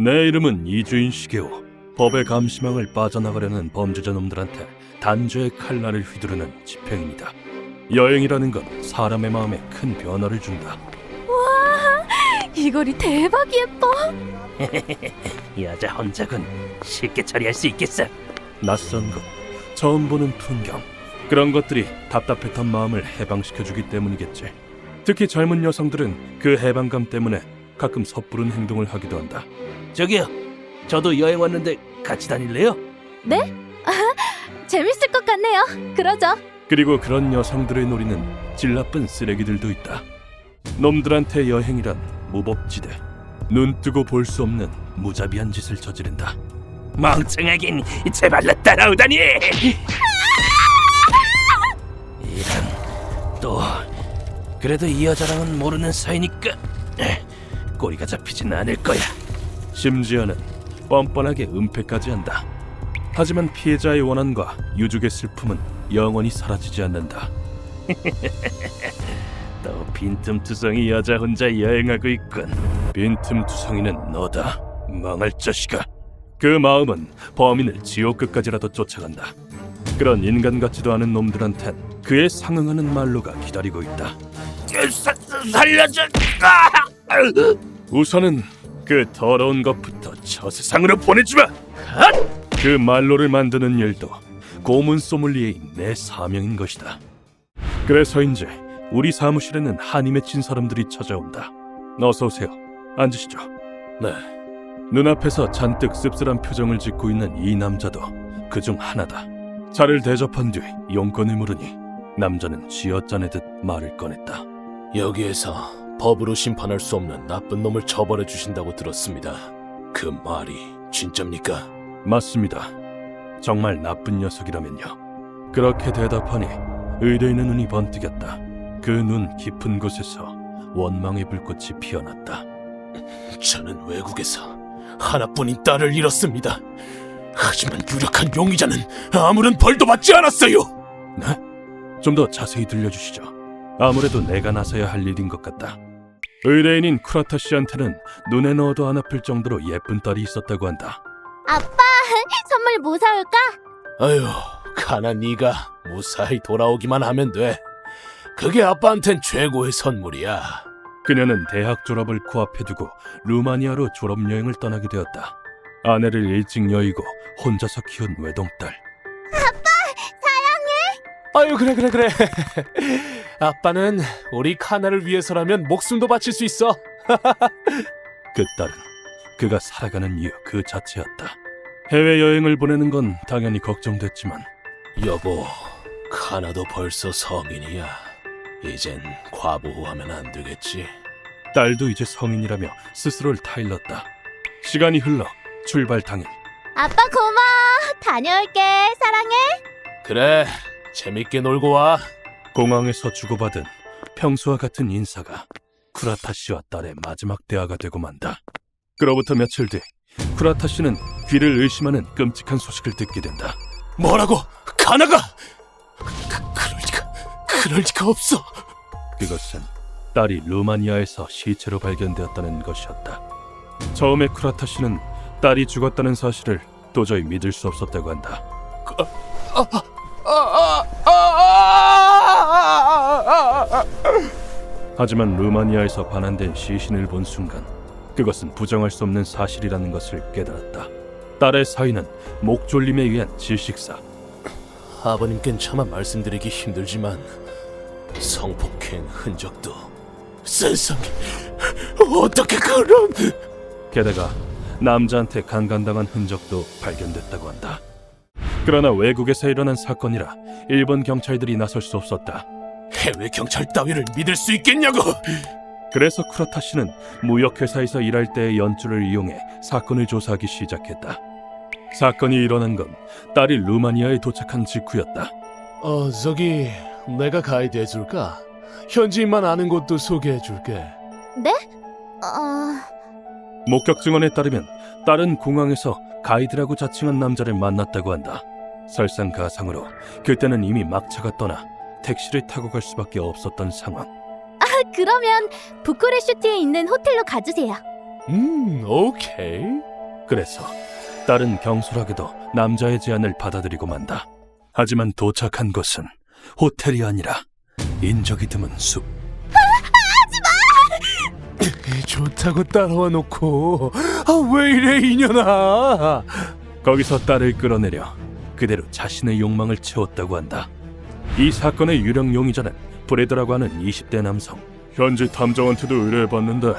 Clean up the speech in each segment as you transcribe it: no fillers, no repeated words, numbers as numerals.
내 이름은 이주인 시게오. 법의 감시망을 빠져나가려는 범죄자 놈들한테 단죄의 칼날을 휘두르는 집행입니다. 여행이라는 건 사람의 마음에 큰 변화를 준다. 와, 이 거리 대박 예뻐. 여자 혼자군 쉽게 처리할 수 있겠어. 낯선 것, 처음 보는 풍경, 그런 것들이 답답했던 마음을 해방시켜주기 때문이겠지. 특히 젊은 여성들은 그 해방감 때문에 가끔 섣부른 행동을 하기도 한다. 저기요, 저도 여행 왔는데 같이 다닐래요? 네? 재밌을 것 같네요. 그러죠. 그리고 그런 여성들의 노리는 질 나쁜 쓰레기들도 있다. 놈들한테 여행이란 무법지대, 눈 뜨고 볼 수 없는 무자비한 짓을 저지른다. 멍청하긴 제발로 따라오다니. 이런, 또 그래도 이 여자랑은 모르는 사이니까 꼬리가 잡히진 않을 거야. 심지어는 뻔뻔하게 은폐까지 한다. 하지만 피해자의 원한과 유족의 슬픔은 영원히 사라지지 않는다. 또 빈틈투성이 여자 혼자 여행하고 있군. 빈틈투성이는 너다, 망할 자식아. 그 마음은 범인을 지옥 끝까지라도 쫓아간다. 그런 인간 같지도 않은 놈들한텐 그에 상응하는 말로가 기다리고 있다. 살려줘. 우선은 그 더러운 것부터 저 세상으로 보내주마. 그 말로를 만드는 일도 고문 소믈리에인 내 사명인 것이다. 그래서인지 우리 사무실에는 한이 맺힌 사람들이 찾아온다. 어서 오세요. 앉으시죠. 네. 눈앞에서 잔뜩 씁쓸한 표정을 짓고 있는 이 남자도 그중 하나다. 차를 대접한 뒤 용건을 물으니 남자는 쥐어짜내듯 말을 꺼냈다. 여기에서 법으로 심판할 수 없는 나쁜 놈을 처벌해 주신다고 들었습니다. 그 말이 진짜입니까? 맞습니다. 정말 나쁜 녀석이라면요. 그렇게 대답하니 의뢰인의 눈이 번뜩였다. 그 눈 깊은 곳에서 원망의 불꽃이 피어났다. 저는 외국에서 하나뿐인 딸을 잃었습니다. 하지만 유력한 용의자는 아무런 벌도 받지 않았어요. 네? 좀 더 자세히 들려주시죠. 아무래도 내가 나서야 할 일인 것 같다. 의뢰인인 쿠라타 씨한테는 눈에 넣어도 안 아플 정도로 예쁜 딸이 있었다고 한다. 아빠, 선물 뭐 사올까? 아유, 가나 네가 무사히 돌아오기만 하면 돼. 그게 아빠한텐 최고의 선물이야. 그녀는 대학 졸업을 코앞에 두고 루마니아로 졸업여행을 떠나게 되었다. 아내를 일찍 여의고 혼자서 키운 외동딸. 아유, 그래. 아빠는 우리 카나를 위해서라면 목숨도 바칠 수 있어. 그 딸은 그가 살아가는 이유 그 자체였다. 해외여행을 보내는 건 당연히 걱정됐지만 여보, 카나도 벌써 성인이야. 이젠 과보호하면 안 되겠지. 딸도 이제 성인이라며 스스로를 타일렀다. 시간이 흘러 출발 당일. 아빠 고마워. 다녀올게. 사랑해. 그래, 재밌게 놀고 와. 공항에서 주고받은 평소와 같은 인사가 쿠라타 씨와 딸의 마지막 대화가 되고 만다. 그로부터 며칠 뒤 쿠라타 씨는 귀를 의심하는 끔찍한 소식을 듣게 된다. 뭐라고? 카나가? 그럴 리가 없어. 그것은 딸이 루마니아에서 시체로 발견되었다는 것이었다. 처음에 쿠라타 씨는 딸이 죽었다는 사실을 도저히 믿을 수 없었다고 한다. 하지만 루마니아에서 반환된 시신을 본 순간 그것은 부정할 수 없는 사실이라는 것을 깨달았다. 딸의 사인은 목졸림에 의한 질식사. 아버님께는 차마 말씀드리기 힘들지만 성폭행 흔적도 세상에, 어떻게 그런... 게다가 남자한테 강간당한 흔적도 발견됐다고 한다. 그러나 외국에서 일어난 사건이라 일본 경찰들이 나설 수 없었다. 해외 경찰 따위를 믿을 수 있겠냐고. 그래서 쿠라타 씨는 무역회사에서 일할 때의 연주를 이용해 사건을 조사하기 시작했다. 사건이 일어난 건 딸이 루마니아에 도착한 직후였다. 저기 내가 가이드 해줄까? 현지인만 아는 곳도 소개해줄게. 네? 목격 증언에 따르면 딸은 공항에서 가이드라고 자칭한 남자를 만났다고 한다. 설상가상으로 그때는 이미 막차가 떠나 택시를 타고 갈 수밖에 없었던 상황. 그러면 부쿠레슈티에 있는 호텔로 가주세요. 오케이. 그래서 딸은 경솔하게도 남자의 제안을 받아들이고 만다. 하지만 도착한 곳은 호텔이 아니라 인적이 드문 숲. 좋다고 따라와 놓고 왜 이래 이년아. 거기서 딸을 끌어내려 그대로 자신의 욕망을 채웠다고 한다. 이 사건의 유력 용의자는 브래드라고 하는 20대 남성. 현지 탐정한테도 의뢰해봤는데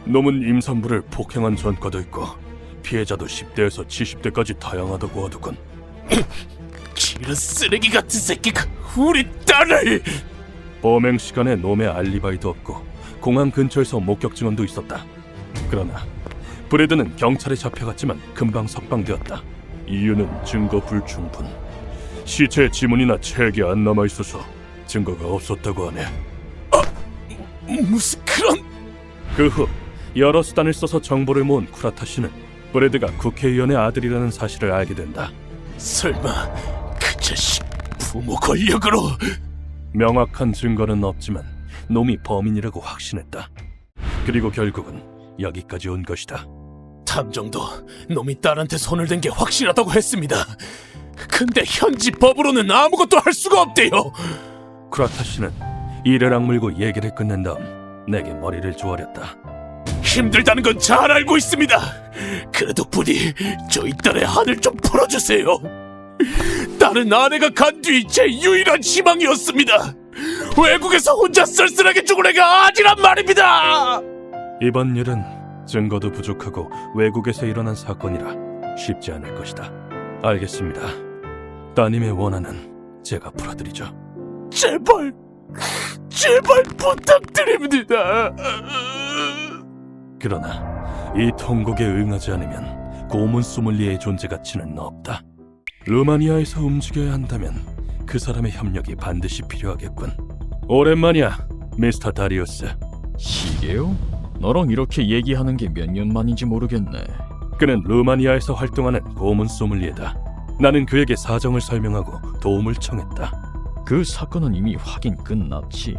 놈은 임산부를 폭행한 전과도 있고 피해자도 10대에서 70대까지 다양하다고 하더군. 이런 쓰레기 같은 새끼가 우리 딸을. 범행 시간에 놈의 알리바이도 없고 공항 근처에서 목격 증언도 있었다. 그러나 브래드는 경찰에 잡혀갔지만 금방 석방되었다. 이유는 증거 불충분. 시체에 지문이나 책이 안 남아있어서 증거가 없었다고 하네. 무슨 그런. 그 후 여러 수단을 써서 정보를 모은 쿠라타 씨는 브래드가 국회의원의 아들이라는 사실을 알게 된다. 설마 그 자식 부모 권력으로. 명확한 증거는 없지만 놈이 범인이라고 확신했다. 그리고 결국은 여기까지 온 것이다. 탐정도 놈이 딸한테 손을 댄 게 확실하다고 했습니다. 근데 현지 법으로는 아무것도 할 수가 없대요. 쿠라타 씨는 이를 악물고 얘기를 끝낸 다음 내게 머리를 조아렸다. 힘들다는 건 잘 알고 있습니다. 그래도 부디 저희 딸의 한을 좀 풀어주세요. 딸은 아내가 간 뒤 제 유일한 희망이었습니다. 외국에서 혼자 쓸쓸하게 죽을 애가 아니란 말입니다. 이번 일은 증거도 부족하고 외국에서 일어난 사건이라 쉽지 않을 것이다. 알겠습니다. 따님의 원한은 제가 풀어드리죠. 제발 부탁드립니다. 그러나 이 통곡에 응하지 않으면 고문 소믈리에의 존재 가치는 없다. 루마니아에서 움직여야 한다면 그 사람의 협력이 반드시 필요하겠군. 오랜만이야, 미스터 다리우스. 시게요? 너랑 이렇게 얘기하는 게 몇 년 만인지 모르겠네. 그는 루마니아에서 활동하는 고문 소믈리에다. 나는 그에게 사정을 설명하고 도움을 청했다. 그 사건은 이미 확인 끝났지.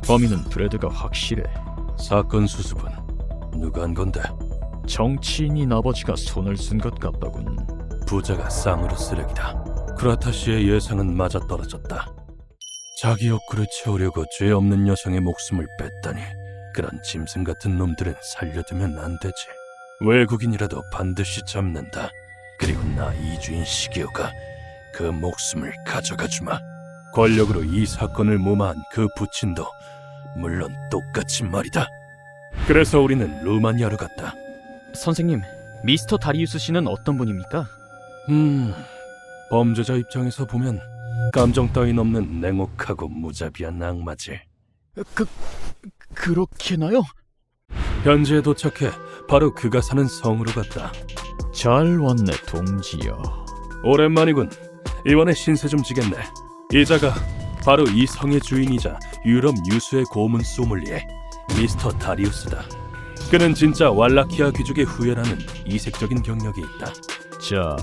범인은 브래드가 확실해. 사건 수습은 누가 한 건데? 정치인인 아버지가 손을 쓴 것 같더군. 부자가 쌍으로 쓰레기다. 쿠라타 씨의 예상은 맞아떨어졌다. 자기 욕구를 채우려고 죄 없는 여성의 목숨을 뺐다니, 그런 짐승 같은 놈들은 살려두면 안 되지. 외국인이라도 반드시 잡는다. 그리고 나 이주인 시게오가 그 목숨을 가져가 주마. 권력으로 이 사건을 무마한 그 부친도 물론 똑같이 말이다. 그래서 우리는 루마니아로 갔다. 선생님, 미스터 다리우스 씨는 어떤 분입니까? 범죄자 입장에서 보면 감정 따윈 없는 냉혹하고 무자비한 악마지. 그렇게나요? 현지에 도착해 바로 그가 사는 성으로 갔다. 잘 왔네, 동지여. 오랜만이군. 이번에 신세 좀 지겠네. 이자가 바로 이 성의 주인이자 유럽 유수의 고문 소믈리에 미스터 다리우스다. 그는 진짜 왈라키아 귀족의 후예라는 이색적인 경력이 있다. 자,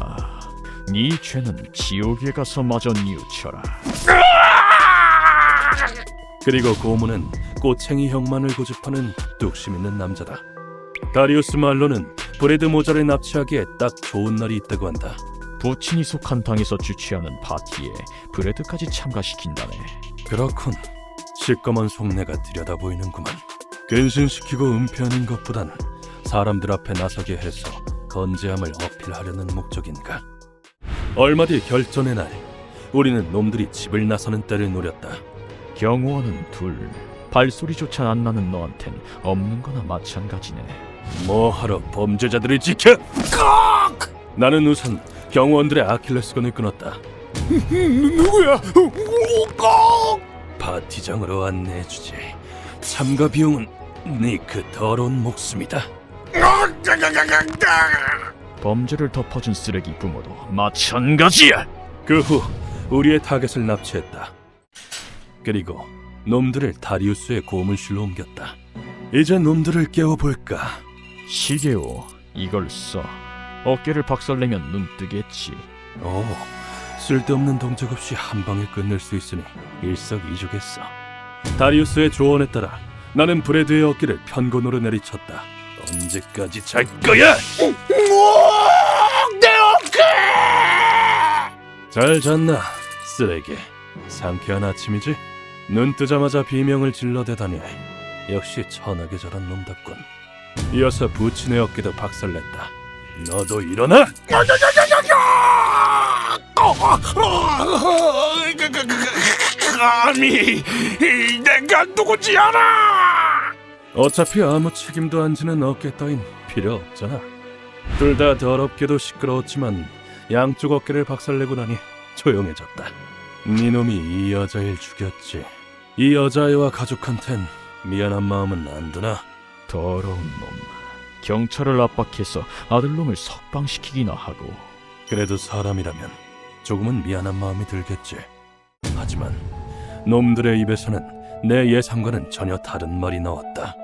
네 죄는 지옥에 가서 마저 뉘우쳐라. 그리고 고문은 꼬챙이 형만을 고집하는 뚝심 있는 남자다. 다리우스 말로는 브래드 모자를 납치하기에 딱 좋은 날이 있다고 한다. 부친이 속한 당에서 주최하는 파티에 브래드까지 참가시킨다네. 그렇군. 시꺼먼 속내가 들여다 보이는구만. 근신시키고 은폐하는 것보단 사람들 앞에 나서게 해서 건재함을 어필하려는 목적인가. 얼마 뒤 결전의 날, 우리는 놈들이 집을 나서는 때를 노렸다. 경호원은 둘, 발소리조차 안 나는 너한텐 없는 거나 마찬가지네. 뭐하러 범죄자들을 지켜? 나는 우선 경호원들의 아킬레스건을 끊었다. 누구야? 파티장으로 안내해주지. 참가 비용은 네 그 더러운 목숨이다. 범죄를 덮어준 쓰레기 부모도 마찬가지야. 그 후 우리의 타겟을 납치했다. 그리고 놈들을 다리우스의 고문실로 옮겼다. 이제 놈들을 깨워볼까. 시게오, 이걸 써. 어깨를 박살내면 눈 뜨겠지. 오, 쓸데없는 동작 없이 한 방에 끝낼 수 있으니 일석이조겠어. 다리우스의 조언에 따라 나는 브래드의 어깨를 편곤으로 내리쳤다. 언제까지 잘 거야? 내 어깨! 잘 잤나, 쓰레기. 상쾌한 아침이지? 눈 뜨자마자 비명을 질러대다니 역시 천하게 자란 놈답군. 이어서 부친의 어깨도 박살냈다. 너도 일어나! 감히 내가 누구지 알아? 어차피 아무 책임도 안 지는 어깨 따윈 필요 없잖아. 둘 다 더럽게도 시끄러웠지만 양쪽 어깨를 박살내고 나니 조용해졌다. 네 놈이 이 여자를 죽였지. 이 여자애와 가족한텐 미안한 마음은 안 드나? 더러운 놈. 경찰을 압박해서 아들놈을 석방시키기나 하고. 그래도 사람이라면 조금은 미안한 마음이 들겠지. 하지만 놈들의 입에서는 내 예상과는 전혀 다른 말이 나왔다.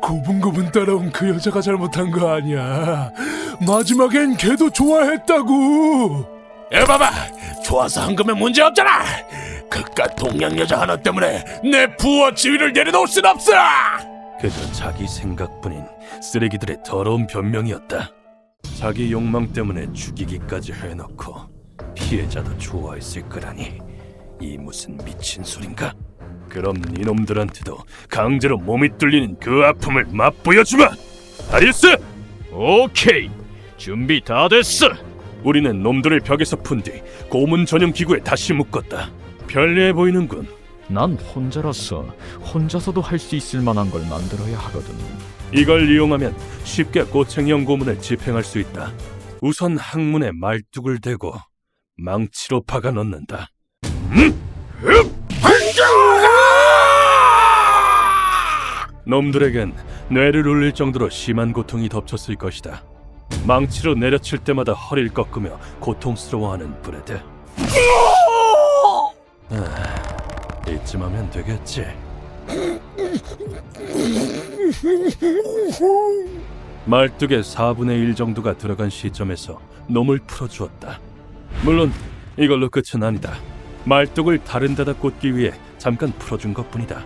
고분고분 따라온 그 여자가 잘못한 거 아니야. 마지막엔 걔도 좋아했다고. 봐봐, 좋아서 한 거면 문제 없잖아. 그깟 동양 여자 하나 때문에 내 부와 지위를 내려놓을 순 없어. 그저 자기 생각뿐인 쓰레기들의 더러운 변명이었다. 자기 욕망 때문에 죽이기까지 해놓고 피해자도 좋아했을 거라니 이 무슨 미친 소린가? 그럼 이놈들한테도 강제로 몸이 뚫리는 그 아픔을 맛보여주마! 다리우스! 오케이, 준비 다 됐어. 우리는 놈들을 벽에서 푼 뒤 고문 전용 기구에 다시 묶었다. 편리해 보이는군. 난 혼자라서 혼자서도 할 수 있을 만한 걸 만들어야 하거든. 이걸 이용하면 쉽게 꼬챙이형 고문을 집행할 수 있다. 우선 항문에 말뚝을 대고 망치로 박아 넣는다. 놈들에겐 뇌를 울릴 정도로 심한 고통이 덮쳤을 것이다. 망치로 내려칠 때마다 허리를 꺾으며 고통스러워하는 브레드. 이쯤 하면 되겠지. 말뚝의 4분의 1 정도가 들어간 시점에서 놈을 풀어주었다. 물론 이걸로 끝은 아니다. 말뚝을 다른 데다 꽂기 위해 잠깐 풀어준 것뿐이다.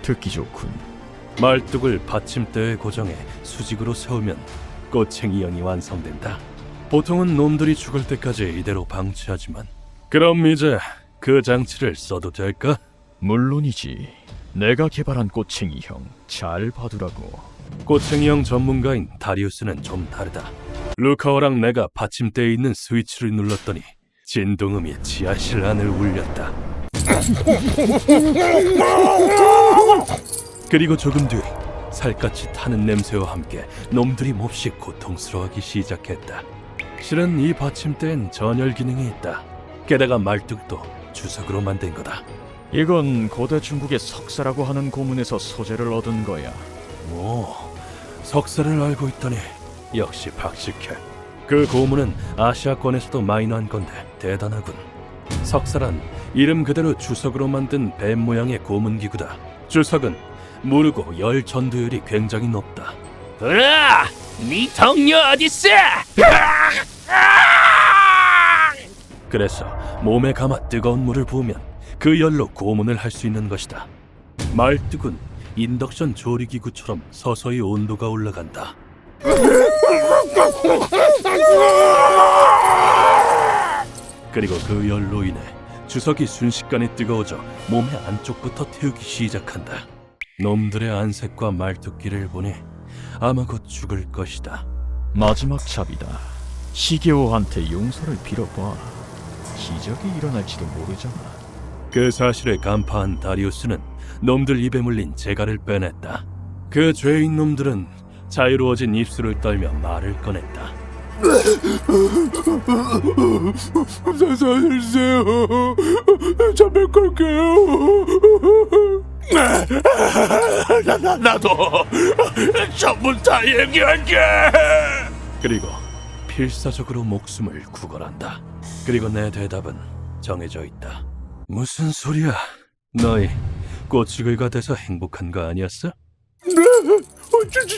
듣기 좋군. 말뚝을 받침대에 고정해 수직으로 세우면 꼬챙이형이 완성된다. 보통은 놈들이 죽을 때까지 이대로 방치하지만 그럼 이제 그 장치를 써도 될까? 물론이지. 내가 개발한 꼬챙이형 잘 봐두라고. 꼬챙이형 전문가인 다리우스는 좀 다르다. 루카오랑 내가 받침대에 있는 스위치를 눌렀더니 진동음이 지하실 안을 울렸다. 그리고 조금 뒤 살갗이 타는 냄새와 함께 놈들이 몹시 고통스러워하기 시작했다. 실은 이 받침대엔 전열 기능이 있다. 게다가 말뚝도 주석으로 만든 거다. 이건 고대 중국의 석사라고 하는 고문에서 소재를 얻은 거야. 오, 석사를 알고 있다니 역시 박식해. 그 고문은 아시아권에서도 마이너한 건데 대단하군. 석사란 이름 그대로 주석으로 만든 뱀 모양의 고문 기구다. 주석은 무르고 열 전도율이 굉장히 높다. 으아! 네 동료 어딨어? 그래서 몸에 감아 뜨거운 물을 부으면 그 열로 고문을 할 수 있는 것이다. 말뚝은 인덕션 조리기구처럼 서서히 온도가 올라간다. 그리고 그 열로 인해 주석이 순식간에 뜨거워져 몸의 안쪽부터 태우기 시작한다. 놈들의 안색과 말뚝기를 보니 아마 곧 죽을 것이다. 마지막 잡이다. 시게오한테 용서를 빌어봐. 기적이 일어날지도 모르잖아. 그 사실을 간파한 다리우스는 놈들 입에 물린 재갈을 빼냈다. 그 죄인 놈들은 자유로워진 입술을 떨며 말을 꺼냈다. 살려주세요. 잡을 걸게요. 나도 전부 다 얘기할게. 그리고 필사적으로 목숨을 구걸한다. 그리고 내 대답은 정해져 있다. 무슨 소리야? 너희 꼬치글가 돼서 행복한 거 아니었어?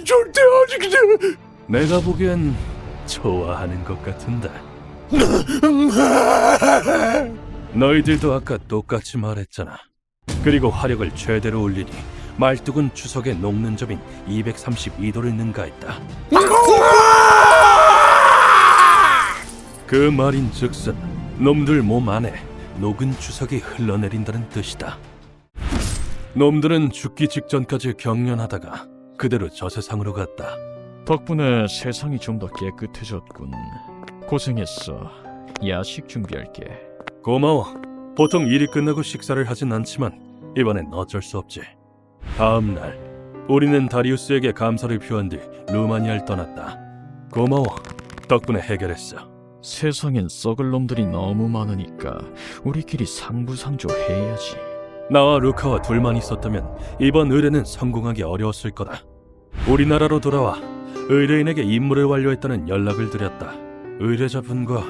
절대 아니지. 내가 보기엔 좋아하는 것 같은데. 너희들도 아까 똑같이 말했잖아. 그리고 화력을 최대로 올리니 말뚝은 추석에 녹는 점인 232도를 능가했다. 그 말인즉슨 놈들 몸 안에 녹은 추석이 흘러내린다는 뜻이다. 놈들은 죽기 직전까지 경련하다가 그대로 저 세상으로 갔다. 덕분에 세상이 좀 더 깨끗해졌군. 고생했어. 야식 준비할게. 고마워. 보통 일이 끝나고 식사를 하진 않지만 이번엔 어쩔 수 없지. 다음 날 우리는 다리우스에게 감사를 표한 뒤 루마니아를 떠났다. 고마워. 덕분에 해결했어. 세상엔 썩을 놈들이 너무 많으니까 우리끼리 상부상조해야지. 나와 루카와 둘만 있었다면 이번 의뢰는 성공하기 어려웠을 거다. 우리나라로 돌아와 의뢰인에게 임무를 완료했다는 연락을 드렸다. 의뢰자분과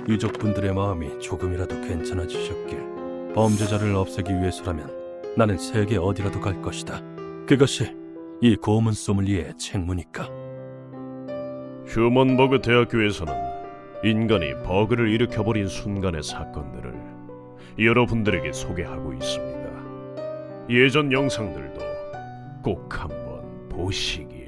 유족분들의 마음이 조금이라도 괜찮아지셨길. 범죄자를 없애기 위해서라면 나는 세계 어디라도 갈 것이다. 그것이 이 고문 소믈리에의 책무니까. 휴먼버그 대학교에서는 인간이 버그를 일으켜버린 순간의 사건들을 여러분들에게 소개하고 있습니다. 예전 영상들도 꼭 한번 보시기